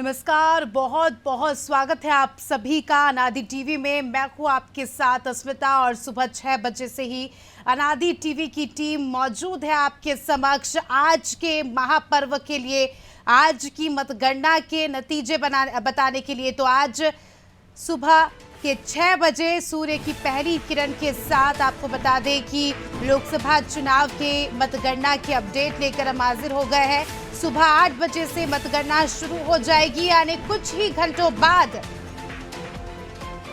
नमस्कार, बहुत बहुत स्वागत है आप सभी का अनादि टीवी में। मैं हूँ आपके साथ अस्मिता और सुबह 6 बजे से ही अनादि टीवी की टीम मौजूद है आपके समक्ष आज के महापर्व के लिए, आज की मतगणना के नतीजे बताने के लिए। तो आज सुबह के 6 बजे सूर्य की पहली किरण के साथ आपको बता दें कि लोकसभा चुनाव के मतगणना की अपडेट लेकर हम हाजिर हो गए हैं। सुबह 8 बजे से मतगणना शुरू हो जाएगी, यानी कुछ ही घंटों बाद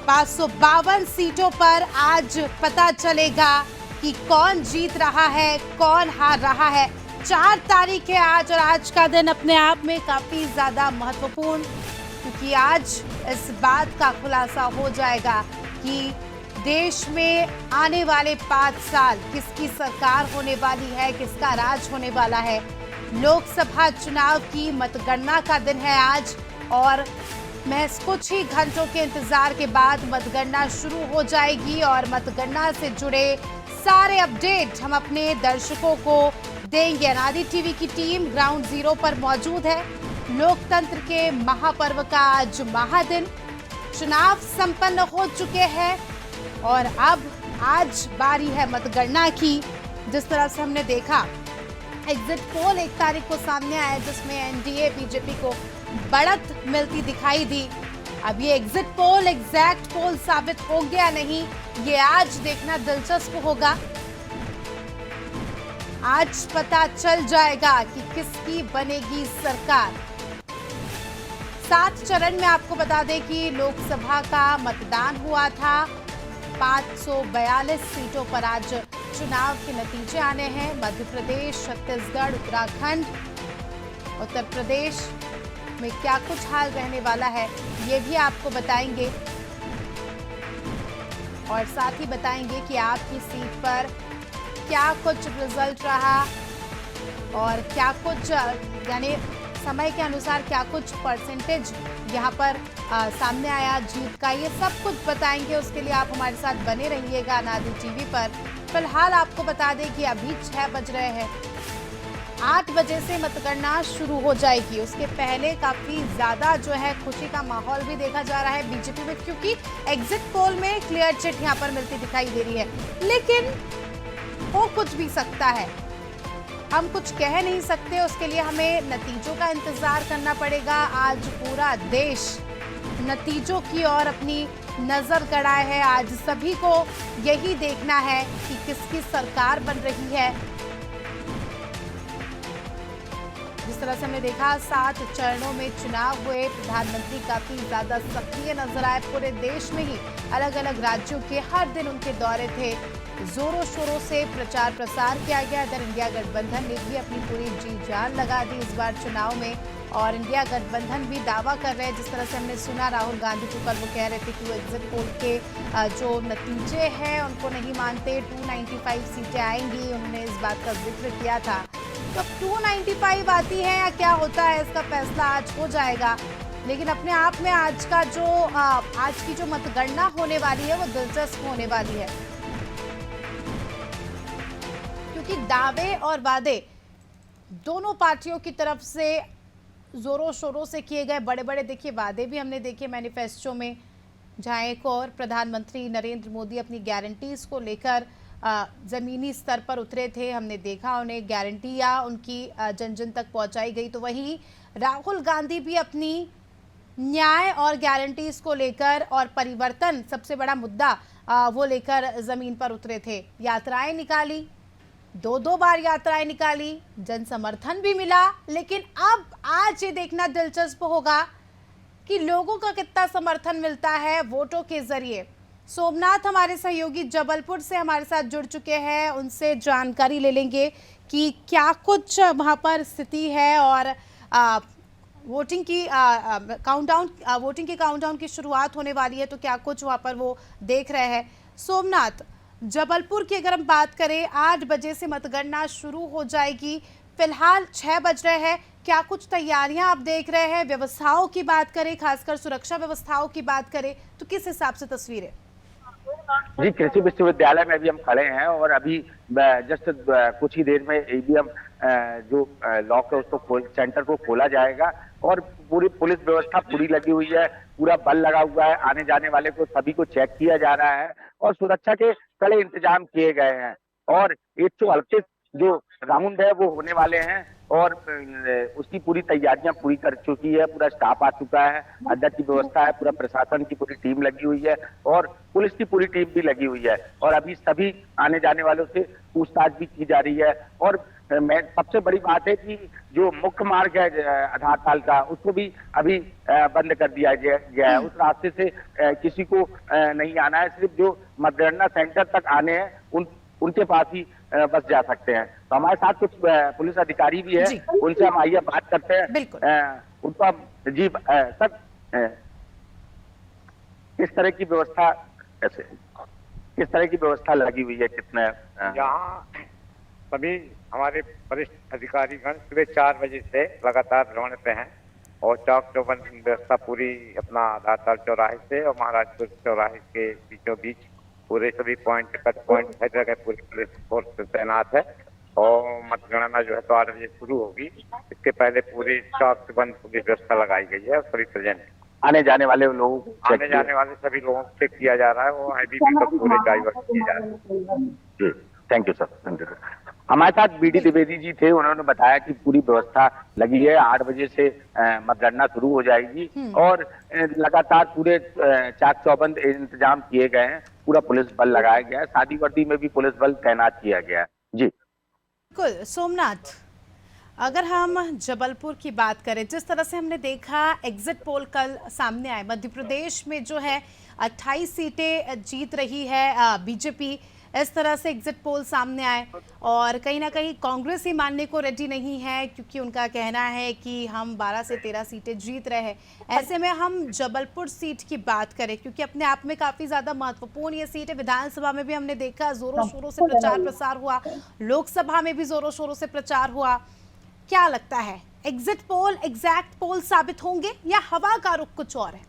552 सीटों पर आज पता चलेगा कि कौन जीत रहा है, कौन हार रहा है। 4 तारीख है आज, और आज का दिन अपने आप में काफी ज्यादा महत्वपूर्ण, क्योंकि आज इस बात का खुलासा हो जाएगा कि देश में आने वाले 5 साल किसकी सरकार होने वाली है, किसका राज होने वाला है। लोकसभा चुनाव की मतगणना का दिन है आज, और महज कुछ ही घंटों के इंतजार के बाद मतगणना शुरू हो जाएगी और मतगणना से जुड़े सारे अपडेट हम अपने दर्शकों को देंगे। अनादि टीवी की टीम ग्राउंड जीरो पर मौजूद है। लोकतंत्र के महापर्व का आज महादिन, चुनाव संपन्न हो चुके हैं और अब आज बारी है मतगणना की। जिस तरह से हमने देखा एग्जिट पोल 1 तारीख को सामने आया, जिसमें एनडीए बीजेपी को बढ़त मिलती दिखाई दी। अब ये एग्जिट पोल एग्जैक्ट पोल साबित हो गया नहीं, ये आज देखना दिलचस्प होगा। आज पता चल जाएगा कि किसकी बनेगी सरकार। 7 चरण में आपको बता दें कि लोकसभा का मतदान हुआ था। 542 सीटों पर आज चुनाव के नतीजे आने हैं। मध्य प्रदेश, छत्तीसगढ़, उत्तराखंड, उत्तर प्रदेश में क्या कुछ हाल रहने वाला है ये भी आपको बताएंगे, और साथ ही बताएंगे कि आपकी सीट पर क्या कुछ रिजल्ट रहा और क्या कुछ, यानी समय के अनुसार क्या कुछ परसेंटेज यहाँ पर सामने आया जीत का। ये सब कुछ बताएंगे, उसके लिए आप हमारे साथ बने रहिएगा अनादि टीवी पर। फिलहाल आपको बता दें कि अभी 6 बज रहे हैं, 8 बजे से मतगणना शुरू हो जाएगी। उसके पहले काफी ज्यादा जो है खुशी का माहौल भी देखा जा रहा है बीजेपी में, क्योंकि एग्जिट पोल में क्लियर चिट यहाँ पर मिलती दिखाई दे रही है। लेकिन हो कुछ भी सकता है, हम कुछ कह नहीं सकते, उसके लिए हमें नतीजों का इंतजार करना पड़ेगा। आज पूरा देश नतीजों की ओर अपनी नजर गड़ाए है। आज सभी को यही देखना है कि किसकी सरकार बन रही है। जिस तरह से हमने देखा 7 चरणों में चुनाव हुए, प्रधानमंत्री काफी ज्यादा सक्रिय नजर आए। पूरे देश में ही अलग अलग राज्यों के हर दिन उनके दौरे थे। जोरों शोरों से प्रचार प्रसार किया गया। इधर इंडिया गठबंधन ने भी अपनी पूरी जी जान लगा दी इस बार चुनाव में, और इंडिया गठबंधन भी दावा कर रहे हैं। जिस तरह से हमने सुना राहुल गांधी जी, कल वो कह रहे थे कि वो एग्जिट पोल के जो नतीजे हैं उनको नहीं मानते, 295 सीटें आएंगी, उन्होंने इस बात का जिक्र किया था। तो 295 आती है या क्या होता है, इसका फैसला आज हो जाएगा। लेकिन अपने आप में आज का जो आज की जो मतगणना होने वाली है वो दिलचस्प होने वाली है, क्योंकि दावे और वादे दोनों पार्टियों की तरफ से जोरों शोरों से किए गए बड़े बड़े देखिए वादे भी हमने देखे मैनिफेस्टो में, जहां एक और प्रधानमंत्री नरेंद्र मोदी अपनी गारंटीज को लेकर जमीनी स्तर पर उतरे थे। हमने देखा उन्हें गारंटियां उनकी जन जन तक पहुंचाई गई। तो वहीं राहुल गांधी भी अपनी न्याय और गारंटीज को लेकर और परिवर्तन, सबसे बड़ा मुद्दा वो लेकर जमीन पर उतरे थे। यात्राएं निकाली, 2 बार यात्राएं निकाली, जन समर्थन भी मिला। लेकिन अब आज ये देखना दिलचस्प होगा कि लोगों का कितना समर्थन मिलता है वोटों के जरिए। सोमनाथ हमारे सहयोगी जबलपुर से हमारे साथ जुड़ चुके हैं, उनसे जानकारी ले लेंगे कि क्या कुछ वहां पर स्थिति है, और वोटिंग की काउंटडाउन की शुरुआत होने वाली है, तो क्या कुछ वहां पर वो देख रहे हैं। सोमनाथ, जबलपुर की अगर हम बात करें, 8 बजे से मतगणना शुरू हो जाएगी। फिलहाल 6 बज रहे हैं, क्या कुछ तैयारियां आप देख रहे हैं? व्यवस्थाओं की बात करें, खासकर सुरक्षा व्यवस्थाओं की बात करें, तो किस हिसाब से तस्वीरें? जी, कृषि विश्वविद्यालय में अभी हम खड़े हैं और अभी जस्ट कुछ ही देर में ईवीएम जो लॉक है उसको सेंटर को खोला जाएगा और पूरी पुलिस व्यवस्था पूरी लगी हुई है, पूरा बल लगा हुआ है, आने जाने वाले को सभी को चेक किया जा रहा है और सुरक्षा के कड़े इंतजाम किए गए हैं और 138 जो राउंड है वो होने वाले हैं और उसकी पूरी तैयारियां पूरी कर चुकी है, पूरा स्टाफ आ चुका है, अध्यक्ष की व्यवस्था है, पूरा प्रशासन की पूरी टीम लगी हुई है और पुलिस की पूरी टीम भी लगी हुई है और अभी सभी आने जाने वालों से पूछताछ भी की जा रही है और मैं सबसे बड़ी बात है कि जो मुख्य मार्ग है आधार ताल का उसको भी अभी बंद कर दिया गया है। उस रास्ते से किसी को नहीं आना है, सिर्फ जो मतगणना सेंटर तक आने हैं उनके पास ही बस जा सकते हैं। तो हमारे साथ कुछ पुलिस अधिकारी भी है, उनसे हम आइए बात करते हैं। उनका जी सर, किस तरह की व्यवस्था कैसे किस तरह की व्यवस्था लगी हुई है? कितने यहाँ सभी हमारे वरिष्ठ अधिकारीगण सुबह 4 बजे से लगातार भ्रमण पे हैं और चौक चौबंद व्यवस्था पूरी अपना आधार ताल चौराहे से और महाराजपुर चौराहे के बीचों बीच पूरे सभी पॉइंट कट पॉइंट हर जगह पूरी पुलिस फोर्स तैनात है और मतगणना जो है तो 8 बजे शुरू होगी। इसके पहले पूरी चौक बंद पुलिस व्यवस्था लगाई गई है और सभी प्रेजेंट आने जाने वाले लोगों आने जाने वाले सभी लोगों को चेक किया जा रहा है। वो IBP को पूरे डाइवर्ट किए जा रहे हैं। Thank you sir. हमारे साथ बीडी द्विवेदी जी थे, उन्होंने बताया कि पूरी व्यवस्था लगी है, 8 बजे से मतगणना शुरू हो जाएगी और लगातार पूरे चाक चौबंद इंतजाम किए गए हैं, पूरा पुलिस बल लगाया गया है, शादी वर्दी में भी पुलिस बल तैनात किया गया है। जी बिल्कुल। सोमनाथ, अगर हम जबलपुर की बात करें, जिस तरह से हमने देखा एग्जिट पोल कल सामने आए, मध्य प्रदेश में जो है 28 सीटें जीत रही है बीजेपी, इस तरह से एग्जिट पोल सामने आए और कहीं ना कहीं कांग्रेस ही मानने को रेडी नहीं है क्योंकि उनका कहना है कि हम 12 से 13 सीटें जीत रहे हैं। ऐसे में हम जबलपुर सीट की बात करें क्योंकि अपने आप में काफ़ी ज़्यादा महत्वपूर्ण ये सीट है। विधानसभा में भी हमने देखा जोरों शोरों से प्रचार प्रसार हुआ, लोकसभा में भी जोरों शोरों से प्रचार हुआ। क्या लगता है, एग्जिट पोल एग्जैक्ट पोल साबित होंगे या हवा का रुख कुछ और है?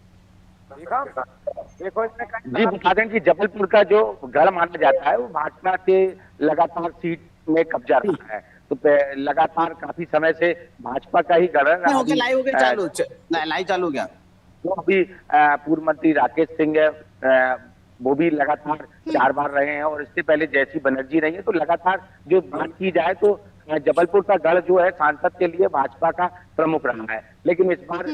जी बता दें कि जबलपुर का जो गढ़ माना जाता है वो भाजपा के लगातार सीट में कब्जा रहा है, तो लगातार काफी समय से भाजपा का ही गढ़ है। लाइव चालू हो गया। तो अभी पूर्व मंत्री राकेश सिंह है, वो भी लगातार 4 बार रहे हैं और इससे पहले जयसी बनर्जी रही है। तो लगातार जो बात की जाए तो जबलपुर का गढ़ जो है सांसद के लिए भाजपा का प्रमुख रहा है, लेकिन इस बार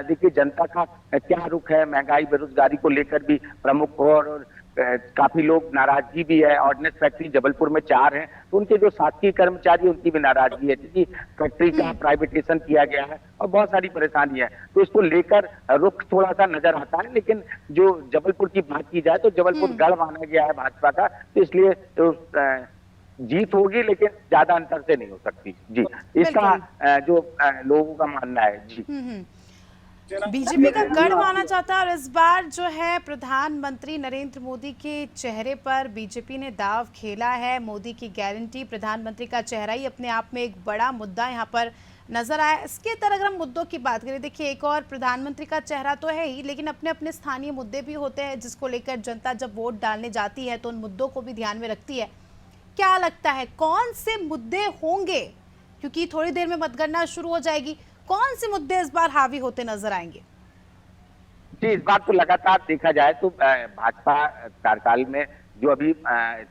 देखिए जनता का क्या रुख है, महंगाई बेरोजगारी को लेकर भी प्रमुख और काफी लोग नाराजगी भी है। ऑर्डिनेंस फैक्ट्री जबलपुर में 4 हैं, तो उनके जो साथी कर्मचारी उनकी भी नाराजगी है क्योंकि फैक्ट्री का प्राइवेटाइजेशन किया गया है और बहुत सारी परेशानी है, तो इसको लेकर रुख थोड़ा सा नजर आता है। लेकिन जो जबलपुर की बात की जाए तो जबलपुर गढ़ माना गया है भाजपा का, तो इसलिए जीत होगी लेकिन ज्यादा अंतर से नहीं हो सकती। जी इसका जो लोगों का मानना है। जी बीजेपी का गढ़ माना जाता है और इस बार जो है प्रधानमंत्री नरेंद्र मोदी के चेहरे पर बीजेपी ने दाव खेला है। मोदी की गारंटी, प्रधानमंत्री का चेहरा ही अपने आप में एक बड़ा मुद्दा यहाँ पर नजर आया। इसके तरह अगर हम मुद्दों की बात करें, देखिए एक और प्रधानमंत्री का चेहरा तो है ही, लेकिन अपने अपने स्थानीय मुद्दे भी होते हैं जिसको लेकर जनता जब वोट डालने जाती है तो उन मुद्दों को भी ध्यान में रखती है। क्या लगता है कौन से मुद्दे होंगे, क्योंकि थोड़ी देर में मतगणना शुरू हो जाएगी, कौन से मुद्दे इस बार हावी होते नजर आएंगे? जी इस बार तो लगातार देखा जाए तो भाजपा कार्यकाल में जो अभी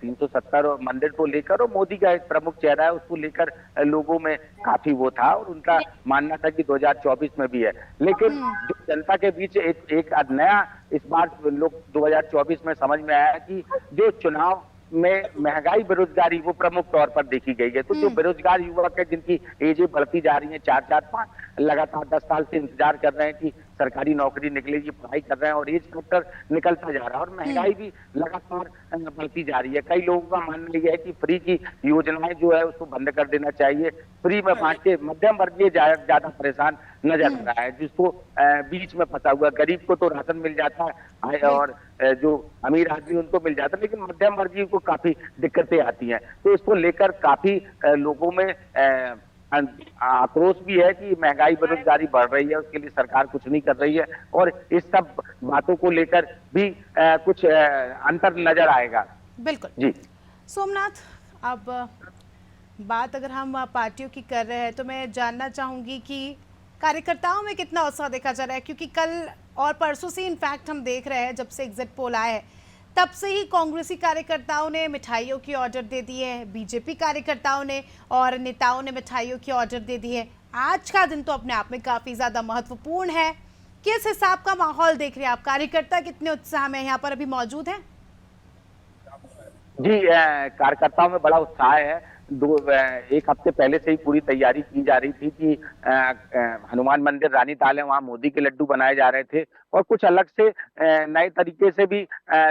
370 और मंदिर को लेकर और मोदी का एक प्रमुख चेहरा है उसको लेकर लोगों में काफी वो था और उनका मानना था कि 2024 में भी है। लेकिन जो जनता के बीच एक नया इस बार लोग 2024 में समझ में आया कि जो चुनाव में महंगाई बेरोजगारी वो प्रमुख तौर पर देखी गई है। तो जो बेरोजगार युवक है जिनकी एजें बढ़ती जा रही हैं, 4-4-5 लगातार 10 साल से इंतजार कर रहे हैं कि सरकारी नौकरी निकलेगी, पढ़ाई कर रहे हैं और एज फैक्टर निकलता जा रहा है और महंगाई भी लगातार बढ़ती जा रही है। कई लोगों का मानना यह है कि फ्री की योजनाएं जो है उसको बंद कर देना चाहिए, फ्री में बांट के मध्यम वर्गीय ज्यादा परेशान नजर आ रहा है, जिसको बीच में फंसा हुआ गरीब को तो राशन मिल जाता है और जो अमीर आदमी उनको मिल जाता है, लेकिन मध्यम वर्गीय को काफी दिक्कतें आती हैं। तो इसको लेकर काफी लोगों में आक्रोश भी है कि महंगाई बेरोजगारी बढ़ रही है, उसके लिए सरकार कुछ नहीं कर रही है और इस सब बातों को लेकर भी कुछ अंतर नजर आएगा। बिल्कुल जी सोमनाथ, अब बात अगर हम पार्टियों की कर रहे हैं तो मैं जानना चाहूंगी कि कार्यकर्ताओं में कितना उत्साह देखा जा रहा है, क्योंकि कल और परसों से इनफैक्ट हम देख रहे हैं जब से एग्जिट पोल आया है तब से ही कांग्रेसी कार्यकर्ताओं ने मिठाइयों की ऑर्डर दे दिए हैं, बीजेपी कार्यकर्ताओं ने और नेताओं ने मिठाइयों की ऑर्डर दे दी है। आज का दिन तो अपने आप में काफी ज्यादा महत्वपूर्ण है। किस हिसाब का माहौल देख रहे हैं आप? कार्यकर्ता कितने उत्साह में यहाँ पर अभी मौजूद हैं? जी, कार्यकर्ताओं में बड़ा उत्साह है। एक हफ्ते पहले से ही पूरी तैयारी की जा रही थी कि हनुमान मंदिर रानीताल है, वहां मोदी के लड्डू बनाए जा रहे थे और कुछ अलग से नए तरीके से भी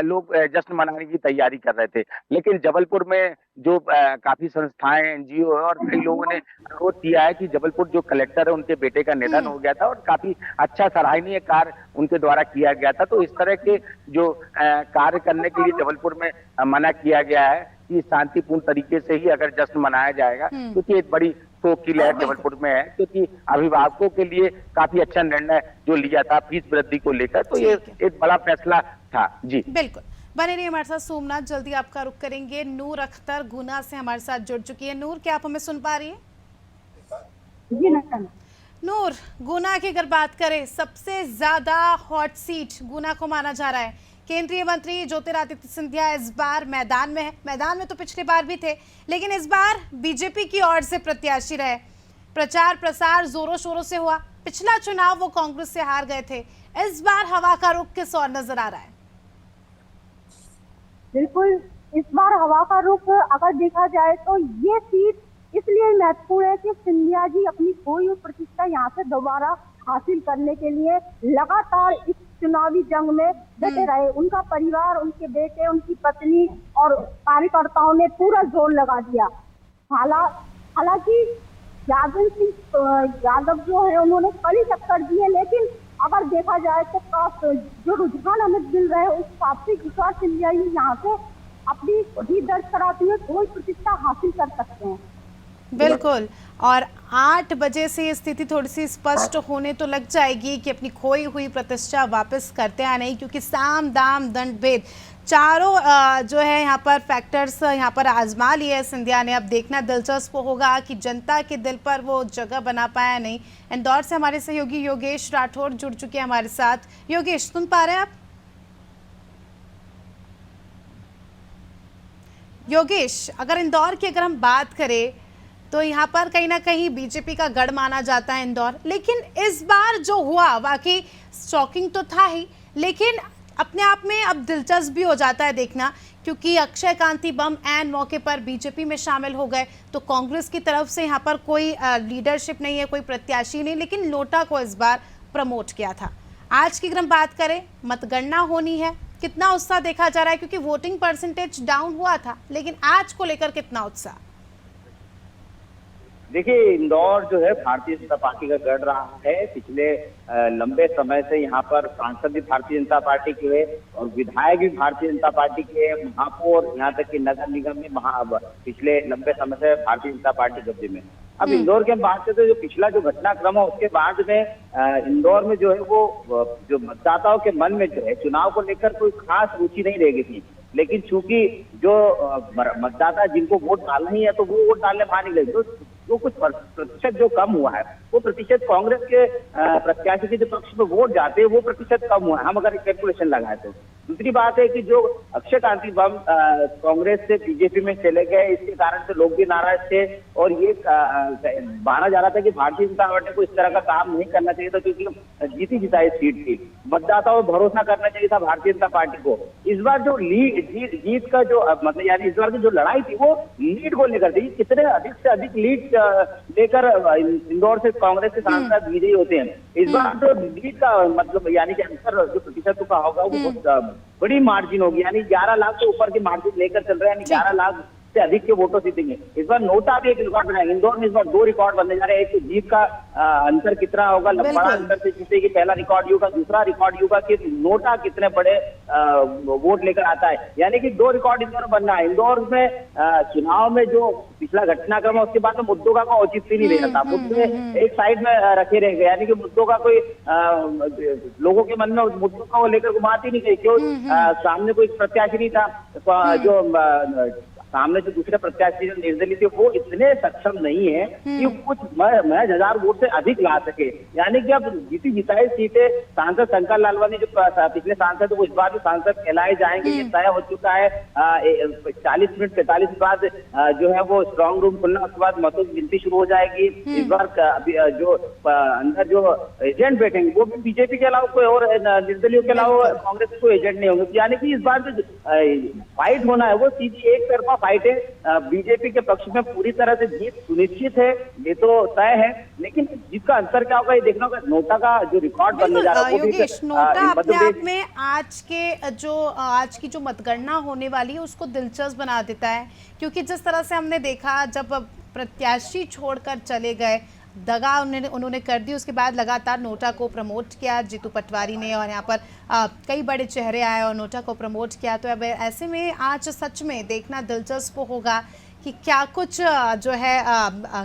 लोग जश्न मनाने की तैयारी कर रहे थे। लेकिन जबलपुर में जो काफी संस्थाएं, एनजीओ और कई लोगों ने अनुरोध किया है कि जबलपुर जो कलेक्टर है उनके बेटे का निधन हो गया था और काफी अच्छा सराहनीय कार्य उनके द्वारा किया गया था, तो इस तरह के जो कार्य करने के लिए जबलपुर में मना किया गया है कि शांतिपूर्ण तरीके से ही अगर जश्न मनाया जाएगा, क्योंकि एक बड़ी शोक की लहर जबलपुर में है, क्योंकि अभिभावकों के लिए काफी अच्छा निर्णय जो लिया था फीस वृद्धि को लेकर, तो ये एक बड़ा फैसला था। जी बिल्कुल, बने रहिए हमारे साथ। सोमनाथ, जल्दी आपका रुख करेंगे। नूर अख्तर गुना से हमारे साथ जुड़ चुकी है। नूर, क्या आप हमें सुन पा रही है? जी मैडम। नूर, गुना की अगर बात करें, सबसे ज्यादा हॉट सीट गुना को माना जा रहा है। केंद्रीय मंत्री ज्योतिरादित्य सिंधिया इस बार मैदान में है। मैदान में तो पिछली बार भी थे, लेकिन इस बार बीजेपी की ओर से प्रत्याशी रहे। प्रचार प्रसार जोरों शोरों से हुआ। पिछला चुनाव वो कांग्रेस से हार गए थे। इस बार हवा का रुख किस ओर नजर आ रहा है? बिल्कुल, इस बार हवा का रुख अगर देखा जाए तो ये सीट इसलिए महत्वपूर्ण है कि सिंधिया जी अपनी खोई हुई प्रतिष्ठा यहाँ से दोबारा हासिल करने के लिए लगातार इस चुनावी जंग में डटे रहे। उनका परिवार, उनके बेटे, उनकी पत्नी और कार्यकर्ताओं ने पूरा जोर लगा दिया। हालांकि यादव सिंह यादव जो है उन्होंने कड़ी टक्कर दी है, लेकिन अगर देखा जाए तो जो रुझान हमें मिल रहे हैं उस हिसाब से इस बार सिंधिया जी यहाँ से अपनी जीत दर्ज कराते हुए कोई प्रतिष्ठा हासिल कर सकते हैं। बिल्कुल, और 8 बजे से स्थिति थोड़ी सी स्पष्ट होने तो लग जाएगी कि अपनी खोई हुई प्रतिष्ठा वापस करते हैं नहीं, क्योंकि साम दाम दंड भेद चारों जो है यहाँ पर फैक्टर्स यहाँ पर आजमा लिए है सिंधिया ने। अब देखना दिलचस्प होगा कि जनता के दिल पर वो जगह बना पाया नहीं। इंदौर से हमारे सहयोगी योगेश राठौर जुड़ चुके हैं हमारे साथ। योगेश, सुन पा रहे हैं आप? योगेश, अगर इंदौर की अगर हम बात करें तो यहाँ पर कहीं ना कहीं बीजेपी का गढ़ माना जाता है इंदौर, लेकिन इस बार जो हुआ वाकई शॉकिंग तो था ही, लेकिन अपने आप में अब दिलचस्प भी हो जाता है देखना, क्योंकि अक्षय कांति बम एन मौके पर बीजेपी में शामिल हो गए। तो कांग्रेस की तरफ से यहाँ पर कोई लीडरशिप नहीं है, कोई प्रत्याशी नहीं, लेकिन नोटा को इस बार प्रमोट किया था। आज की अगर हम बात करें, मतगणना होनी है, कितना उत्साह देखा जा रहा है? क्योंकि वोटिंग परसेंटेज डाउन हुआ था, लेकिन आज को लेकर कितना उत्साह? देखिए, इंदौर जो है भारतीय जनता पार्टी का गढ़ रहा है। पिछले लंबे समय से यहाँ पर सांसद भी भारतीय जनता पार्टी के हुए और विधायक भी भारतीय जनता पार्टी के, महापौर यहाँ तक कि नगर निगम में पिछले लंबे समय से भारतीय जनता पार्टी कब्जे में। अब इंदौर की हम बात करते हैं, जो पिछला जो घटनाक्रम है उसके बाद में इंदौर में जो है वो जो मतदाताओं के मन में जो है चुनाव को लेकर कोई खास रुचि नहीं रह गई थी। लेकिन चूंकि जो मतदाता जिनको वोट डालना ही है तो वो वोट डालने बाहर निकले, जो कुछ प्रतिशत जो कम हुआ है वो प्रतिशत कांग्रेस के प्रत्याशी के जो पक्ष में वोट जाते हैं वो प्रतिशत कम हुआ है, हम अगर कैलकुलेशन लगाए तो। दूसरी बात है कि जो अक्षय कांति बम कांग्रेस से बीजेपी में चले गए, इसके कारण से लोग भी नाराज थे और ये माना जा रहा था कि भारतीय जनता पार्टी को इस तरह का काम नहीं करना चाहिए था, क्योंकि जीती जिताई सीट थी। मतदाताओं को भरोसा करना चाहिए था भारतीय जनता पार्टी को। इस बार जो जीत का जो मतलब यानी इस बार की जो लड़ाई थी वो लीड को लेकर थी। कितने अधिक से अधिक लीड लेकर इंदौर से कांग्रेस के सांसद विजयी होते हैं। इस बार जो लीड का मतलब यानी कि अंतर जो प्रतिशत का होगा वो बहुत बड़ी मार्जिन होगी, यानी 11 लाख से ऊपर की मार्जिन लेकर चल रहे हैं, यानी 11 लाख से अधिक के वोटों जीतेंगे। इस बार नोटा भी एक रिकॉर्ड बनाएगा। इंदौर में इस बार 2 रिकॉर्ड बनने जा रहे हैं। एक तो जीत का अंतर कितना होगा, बड़ा अंतर से जीतेगी, पहला रिकॉर्ड होगा। दूसरा रिकॉर्ड होगा कि नोटा कितने बड़े वोट लेकर आता है, यानी कि 2 रिकॉर्ड इंदौर बनना है। इंदौर में चुनाव में जो पिछला घटनाक्रम है उसके बाद में मुद्दों का कोई औचित्य नहीं रह था। मुद्दे एक साइड में रखे रह गए, यानी कि मुद्दों का कोई लोगों के मन में मुद्दों को लेकर घुमाती नहीं गई। क्यों? सामने कोई प्रत्याशी नहीं था जो सामने जो दूसरे प्रत्याशी जो निर्दलीय थे वो इतने सक्षम नहीं है कि कुछ महज 1000 वोट से अधिक ला सके। यानी कि अब जीती जिताई सीटें सांसद शंकर लालवानी जो पिछले सांसद वो इस बार भी सांसद कहलाए जाएंगे, ये तय हो चुका है। 40 मिनट 45 के बाद जो है वो स्ट्रांग रूम खुलना, उसके बाद मतों की गिनती शुरू हो जाएगी। इस बार जो अंदर जो एजेंट बैठेंगे वो भी बीजेपी के अलावा कोई और निर्दलीय के अलावा कांग्रेस के कोई एजेंट नहीं होंगे। यानी कि इस बार जो फाइट होना है वो सीधी एक तरफा फाइट है। बीजेपी के पक्ष में पूरी तरह से जीत सुनिश्चित है, ये तो तय है, लेकिन जिसका अंतर क्या होगा ये देखना होगा। नोटा का जो रिकॉर्ड बनने जा रहा है योगेश, नोटा अपने आप में आज की जो मतगणना होने वाली है उसको दिलचस्प बना देता है, क्योंकि जिस तरह से हमने देखा जब प्रत्याशी छोड़कर चले गए, दगा उन्होंने कर दी, उसके बाद लगातार नोटा को प्रमोट किया जीतू पटवारी ने, और यहाँ पर कई बड़े चेहरे आए और नोटा को प्रमोट किया। तो अब ऐसे में आज सच में देखना दिलचस्प होगा कि क्या कुछ जो है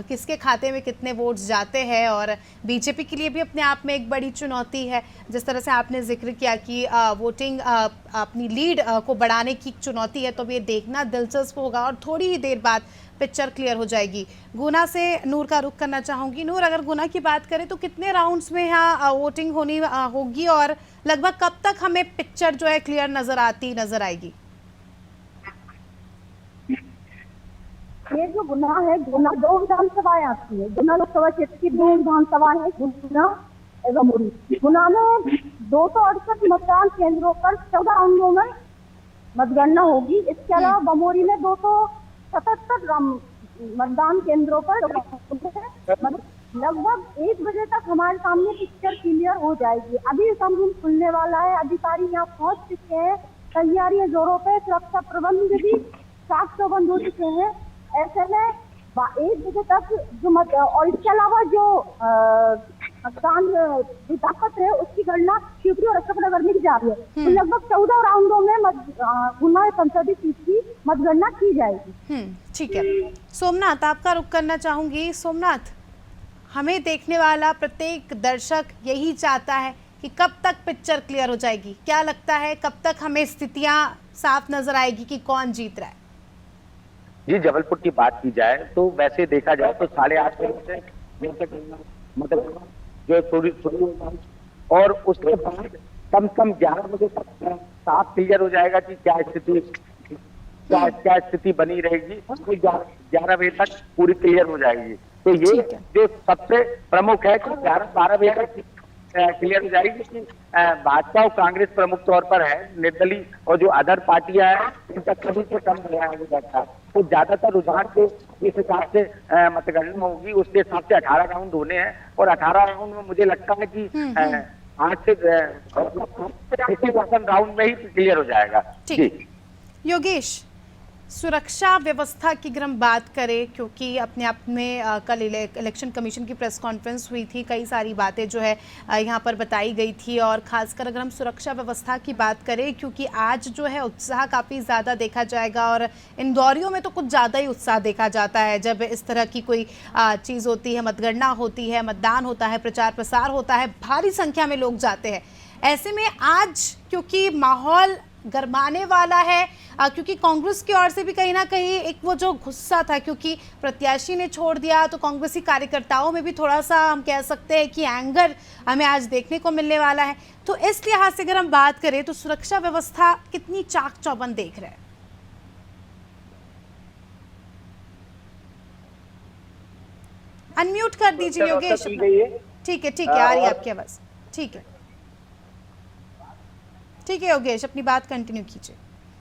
किसके खाते में कितने वोट्स जाते हैं, और बीजेपी के लिए भी अपने आप में एक बड़ी चुनौती है। जिस तरह से आपने जिक्र किया कि वोटिंग अपनी लीड को बढ़ाने की चुनौती है, तो ये देखना दिलचस्प होगा और थोड़ी ही देर बाद पिक्चर क्लियर हो जाएगी। गुना से नूर का रुख करना चाहूँगी। नूर, अगर गुना की बात करें तो कितने राउंड्स में यहाँ वोटिंग होनी होगी और लगभग कब तक हमें पिक्चर जो है क्लियर नजर आएगी? ये जो गुना है, गुना 2 विधानसभाएं आती है। गुना लोकसभा क्षेत्र की 2 विधानसभाएं है, गुना एवं मुरी। गुना में 268 मतदान केंद्रों पर 14 राउंडों में मतगणना होगी। इसके अलावा बमोरी में 277 मतदान केंद्रों पर लगभग 1 बजे तक हमारे सामने पिक्चर क्लियर हो जाएगी। अभी संगम खुलने वाला है, अधिकारी यहाँ पहुंच चुके हैं, तैयारियां जोरों पे, सुरक्षा प्रबंध भी चाक बंद हो चुके हैं। ऐसे में 1 बजे तक जो और इसके अलावा जो मतदान जो ताकत है उसकी गणना शिवपुरी और अशोकनगर में की जा रही है। तो लगभग 14 राउंडों में गुना संसदीय सीट की मतगणना की जाएगी। ठीक है सोमनाथ, आपका रुख करना चाहूंगी। सोमनाथ, हमें देखने वाला प्रत्येक दर्शक यही चाहता है कि कब तक पिक्चर क्लियर हो जाएगी। क्या लगता है कब तक हमें स्थितियां साफ नजर आएगी कि कौन जीत रहा है? जी, जबलपुर की बात की जाए तो वैसे देखा जाए तो 8:30 बजे से मतलब जो शुरू और उसके बाद कम से कम 11 बजे तक साफ क्लियर हो जाएगा कि क्या स्थिति बनी रहेगी। 11 बजे तक पूरी क्लियर हो जाएगी। तो ये जो सबसे प्रमुख है कि 11-12 बजे तक क्लियर हो जाएगी कि भाजपा और कांग्रेस प्रमुख तौर पर है, निर्दलीय और जो अदर पार्टियां हैं इनका कभी से कम बढ़ाया हो जाता है। तो ज्यादातर रुझान के इस हिसाब से मतगणना होगी, उसके हिसाब से 18 राउंड होने हैं और 18 राउंड में मुझे लगता है कि 8 से 50% राउंड में ही क्लियर हो जाएगा। जी योगेश, सुरक्षा व्यवस्था की अगर हम बात करें, क्योंकि अपने आप में कल इलेक्शन कमीशन की प्रेस कॉन्फ्रेंस हुई थी, कई सारी बातें जो है यहाँ पर बताई गई थी, और ख़ासकर अगर हम सुरक्षा व्यवस्था की बात करें, क्योंकि आज जो है उत्साह काफ़ी ज़्यादा देखा जाएगा और इंदौरियों में तो कुछ ज़्यादा ही उत्साह देखा जाता है जब इस तरह की कोई चीज़ होती है, मतगणना होती है, मतदान होता है, प्रचार प्रसार होता है, भारी संख्या में लोग जाते हैं। ऐसे में आज क्योंकि माहौल गरमाने वाला है, क्योंकि कांग्रेस की ओर से भी कहीं ना कहीं एक वो जो गुस्सा था, क्योंकि प्रत्याशी ने छोड़ दिया, तो कांग्रेसी कार्यकर्ताओं में भी थोड़ा सा हम कह सकते हैं कि एंगर हमें आज देखने को मिलने वाला है। तो इस लिहाज से अगर हम बात करें तो सुरक्षा व्यवस्था कितनी चाक चौबंद देख रहे हैं? अनम्यूट कर दीजिए योगेश। ठीक है आ रही है आपकी आवाज। ठीक है योगेश, अपनी बात कंटिन्यू कीजिए।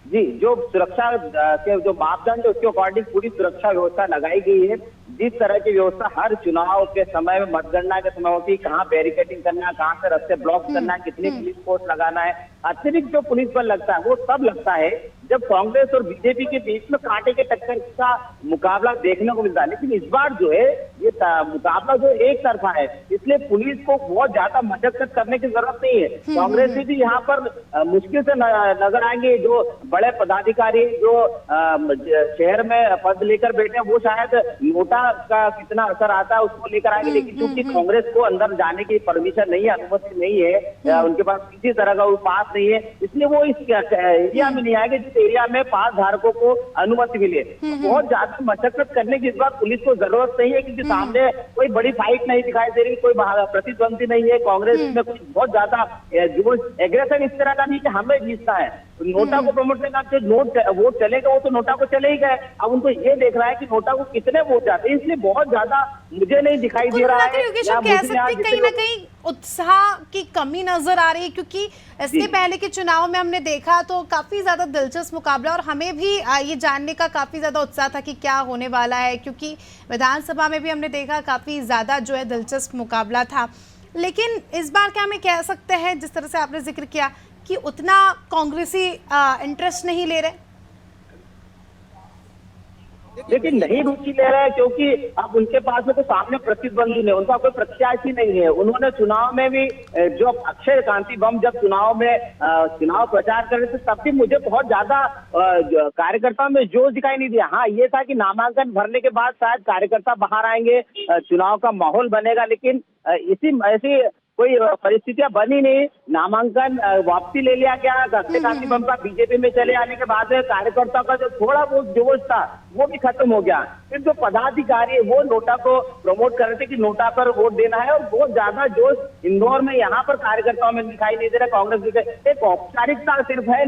जी, जो सुरक्षा के जो मापदंड है उसके अकॉर्डिंग पूरी सुरक्षा व्यवस्था लगाई गई है। जिस तरह की व्यवस्था हर चुनाव के समय में, मतगणना के समय होती है, कहाँ बैरिकेडिंग करना है, कहाँ से रास्ते ब्लॉक करना है, कितनी पुलिस फोर्स लगाना है, अतिरिक्त जो पुलिस बल लगता है वो सब लगता है जब कांग्रेस और बीजेपी के बीच में कांटे के टक्कर का मुकाबला देखने को मिलता है। लेकिन इस बार जो है ये मुकाबला जो एक तरफा है, इसलिए पुलिस को बहुत ज्यादा मशक्कत करने की जरूरत नहीं है। कांग्रेस भी यहाँ पर मुश्किल से नजर आएंगे। जो बड़े पदाधिकारी जो शहर में पद लेकर बैठे हैं वो शायद नोटा नोटा का कितना असर आता है उसको लेकर आएंगे, लेकिन क्योंकि कांग्रेस को अंदर जाने की परमिशन नहीं है, अनुमति नहीं है, उनके पास किसी तरह का वो पास नहीं है, इसलिए वो इस एरिया में नहीं आएंगे जिस एरिया में पास धारकों को अनुमति मिले। बहुत ज्यादा मशक्कत करने की इस बार पुलिस को जरूरत नहीं है, क्योंकि सामने कोई बड़ी फाइट नहीं दिखाई दे रही, कोई प्रतिद्वंदी नहीं है, कांग्रेस में कुछ बहुत ज्यादा एग्रेशन इस तरह का नहीं कि हमें जीतना है। नोटा को प्रमोट करना, जो वोट चलेगा वो तो नोटा को चले ही गए, अब उनको ये देख रहा है कि नोटा को कितने वोट जाते हैं, इसलिए बहुत ज्यादा मुझे नहीं दिखाई दे रहा है। कहीं ना कहीं उत्साह की कमी नजर आ रही है, क्योंकि इसके पहले के चुनाव में हमने देखा तो काफी ज्यादा दिलचस्प मुकाबला, और हमें भी ये जानने का काफी ज्यादा उत्साह था कि क्या होने वाला है, क्योंकि विधानसभा में भी हमने देखा काफी ज्यादा जो है दिलचस्प मुकाबला था। लेकिन इस बार क्या हमें कह सकते हैं, जिस तरह से आपने जिक्र किया कि उतना कांग्रेसी इंटरेस्ट नहीं ले रहे, लेकिन नहीं रुचि ले रहे हैं, क्योंकि अब उनके पास में तो सामने प्रतिद्वंदी नहीं, उनका कोई प्रत्याशी नहीं है। उन्होंने चुनाव में भी जो अक्षय कांति बम जब चुनाव में चुनाव प्रचार कर रहे थे तब भी मुझे बहुत ज्यादा कार्यकर्ताओं में जोश दिखाई नहीं दिया। हाँ, ये था कि नामांकन भरने के बाद शायद कार्यकर्ता बाहर आएंगे, चुनाव का माहौल बनेगा, लेकिन ऐसी कोई परिस्थितियां बनी नहीं। नामांकन वापसी ले लिया गया, अक्षय कांति बम का बीजेपी में चले आने के बाद कार्यकर्ताओं का जो थोड़ा बहुत जोश था वो भी खत्म हो गया। फिर जो पदाधिकारी है वो नोटा को प्रमोट कर रहे थे कि नोटा पर वोट देना है, और बहुत ज्यादा जोश इंदौर में यहाँ पर कार्यकर्ताओं में दिखाई नहीं दे रहा। कांग्रेस एक औपचारिकता सिर्फ है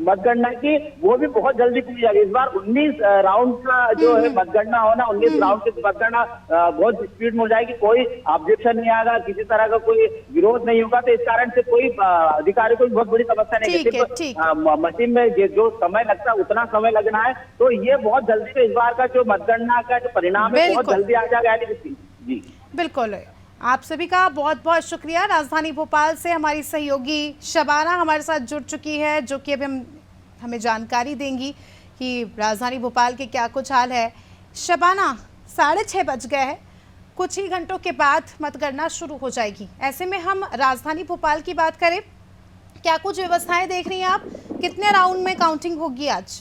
मतगणना की, वो भी बहुत जल्दी की जाएगी। इस बार 19 राउंड का जो है मतगणना होना, 19 राउंड की मतगणना बहुत स्पीड में हो जाएगी, कोई ऑब्जेक्शन नहीं आएगा, किसी तरह का कोई विरोध नहीं होगा, तो इस कारण से कोई अधिकारी को बहुत बड़ी समस्या नहीं है। मशीन में जो समय लगता है उतना समय लगना है, तो ये बहुत जल्दी से इस बार का जो मतगणना का जो परिणाम है बहुत जल्दी आ जाएगा। जी बिल्कुल, आप सभी का बहुत बहुत शुक्रिया। राजधानी भोपाल से हमारी सहयोगी शबाना हमारे साथ जुड़ चुकी है, जो कि अभी हमें जानकारी देंगी कि राजधानी भोपाल के क्या कुछ हाल है। शबाना, 6:30 बज गए हैं, कुछ ही घंटों के बाद मतगणना शुरू हो जाएगी। ऐसे में हम राजधानी भोपाल की बात करें, क्या कुछ व्यवस्थाएं देख रही हैं आप? कितने राउंड में काउंटिंग होगी आज?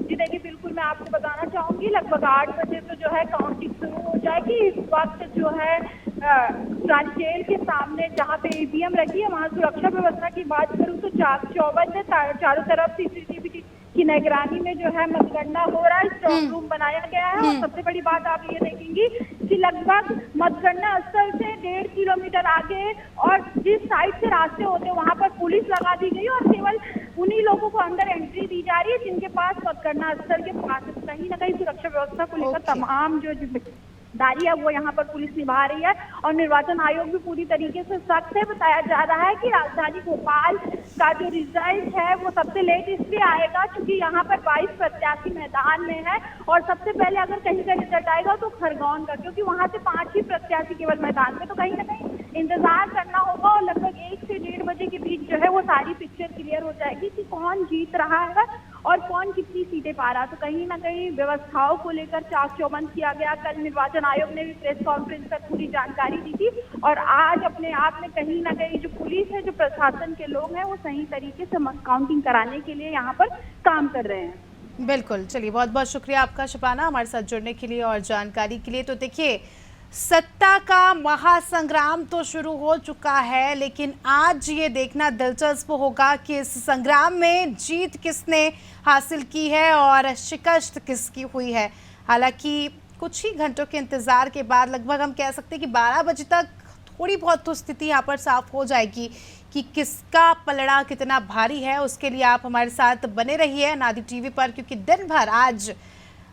जी देखिए, बिल्कुल मैं आपको बताना चाहूंगी, लगभग 8 बजे तो जो है काउंटिंग शुरू हो जाएगी। इस वक्त जो है पुरानी जेल के सामने जहाँ पे ईवीएम रखी है वहाँ सुरक्षा व्यवस्था की बात करूँ तो चाक चौबंद है, चारों तरफ सीसीटीवी की निगरानी में जो है मतगणना हो रहा है। स्ट्रॉन्ग रूम बनाया गया है, और सबसे बड़ी बात आप ये देखेंगी कि लगभग मतगणना स्थल से 1.5 किलोमीटर आगे और जिस साइड से रास्ते होते हैं वहाँ पर पुलिस लगा दी गई, और केवल उन्हीं लोगों को अंदर एंट्री दी जा रही है जिनके पास मतगणना स्थल के पास। कहीं ना कहीं सुरक्षा व्यवस्था को लेकर तमाम जो जिम्मेदारी है वो यहाँ पर पुलिस निभा रही है, और निर्वाचन आयोग भी पूरी तरीके से सख्त है। बताया जा रहा है कि राजधानी भोपाल का जो रिजल्ट है वो सबसे लेट इसलिए आएगा क्योंकि यहाँ पर 22 प्रत्याशी मैदान में है, और सबसे पहले अगर कहीं का रिजल्ट आएगा तो खरगोन का, क्योंकि वहाँ से 5 ही प्रत्याशी केवल मैदान में, तो कहीं ना कहीं इंतजार करना होगा। और लगभग 1 से 1.5 बजे के बीच जो है वो सारी पिक्चर क्लियर हो जाएगी कि कौन जीत रहा है और कौन कितनी सीटें पा रहा है। तो कहीं ना कहीं व्यवस्थाओं को लेकर चाक चौबंद किया गया। कल निर्वाचन आयोग ने भी प्रेस कॉन्फ्रेंस कर पूरी जानकारी दी थी, और आज अपने आप में कहीं ना कहीं जो पुलिस है, जो प्रशासन के लोग हैं, वो सही तरीके से काउंटिंग कराने के लिए यहाँ पर काम कर रहे हैं। बिल्कुल, चलिए बहुत बहुत शुक्रिया आपका शबाना, हमारे साथ जुड़ने के लिए और जानकारी के लिए। तो देखिए, सत्ता का महासंग्राम तो शुरू हो चुका है, लेकिन आज ये देखना दिलचस्प होगा कि इस संग्राम में जीत किसने हासिल की है और शिकस्त किसकी हुई है। हालांकि कुछ ही घंटों के इंतज़ार के बाद लगभग हम कह सकते हैं कि 12 बजे तक थोड़ी बहुत तो स्थिति यहाँ पर साफ हो जाएगी कि किसका पलड़ा कितना भारी है। उसके लिए आप हमारे साथ बने रहिए अनादि टीवी पर, क्योंकि दिन भर आज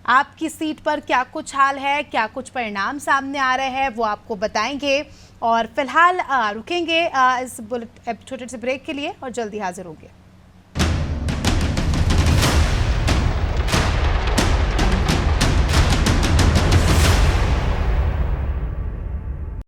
आपकी सीट पर क्या कुछ हाल है, क्या कुछ परिणाम सामने आ रहे हैं, वो आपको बताएंगे। और फिलहाल रुकेंगे इस छोटे से ब्रेक के लिए और जल्दी हाजिर होंगे।